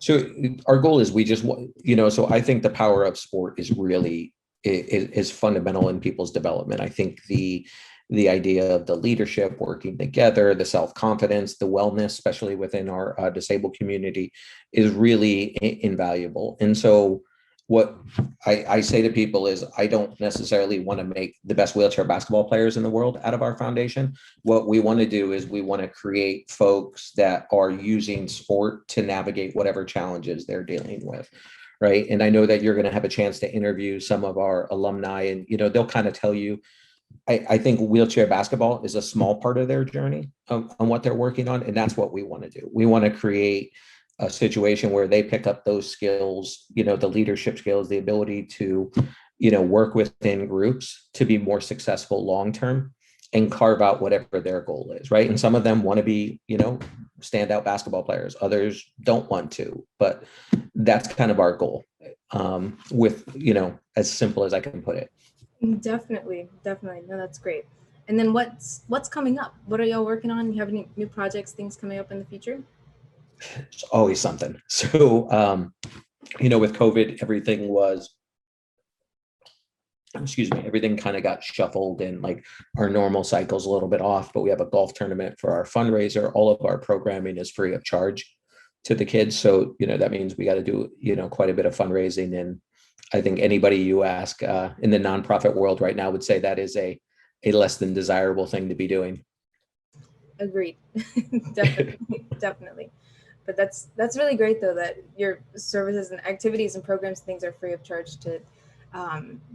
So our goal is we just want, so I think the power of sport is really is fundamental in people's development. I think the idea of the leadership, working together, the self-confidence, the wellness, especially within our disabled community, is really invaluable. And so what I say to people is I don't necessarily want to make the best wheelchair basketball players in the world out of our foundation. What we want to do is we want to create folks that are using sport to navigate whatever challenges they're dealing with. Right. And I know that you're going to have a chance to interview some of our alumni, and they'll kind of tell you, I think wheelchair basketball is a small part of their journey on what they're working on. And that's what we want to do. We want to create a situation where they pick up those skills, the leadership skills, the ability to, work within groups to be more successful long-term and carve out whatever their goal is, right? And some of them want to be, standout basketball players. Others don't want to, but that's kind of our goal, with, as simple as I can put it. Definitely. No, that's great. And then what's coming up? What are y'all working on? You have any new projects, things coming up in the future? It's always something. So, with COVID, everything kind of got shuffled, and like our normal cycle's a little bit off, but we have a golf tournament for our fundraiser. All of our programming is free of charge to the kids. So, that means we got to do, quite a bit of fundraising. And I think anybody you ask in the nonprofit world right now would say that is a less than desirable thing to be doing. Agreed. Definitely. But that's really great though, that your services and activities and programs and things are free of charge to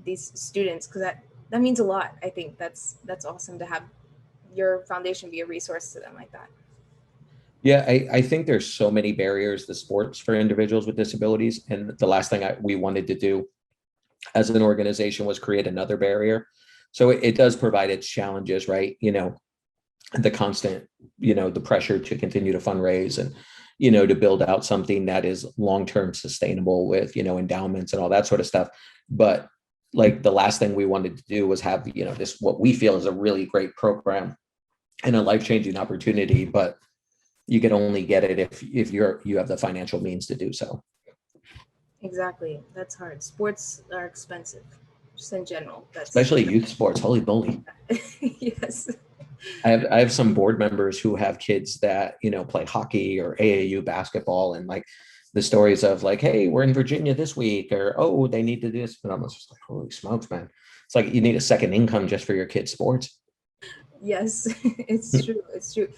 these students, because that means a lot. I think that's awesome to have your foundation be a resource to them like that. Yeah, I think there's so many barriers to sports for individuals with disabilities. And the last thing we wanted to do as an organization was create another barrier. So it does provide its challenges, right? The constant, the pressure to continue to fundraise and, to build out something that is long-term sustainable with, endowments and all that sort of stuff. But like the last thing we wanted to do was have, this, what we feel is a really great program and a life-changing opportunity, but you can only get it if you have the financial means to do so. Exactly. That's hard. Sports are expensive, just in general. Especially youth sports. Holy moly. Yes. I have some board members who have kids that, play hockey or AAU basketball, and like the stories of like, hey, we're in Virginia this week, or, oh, they need to do this. But I'm just like, holy smokes, man. It's like you need a second income just for your kids' sports. Yes, it's true.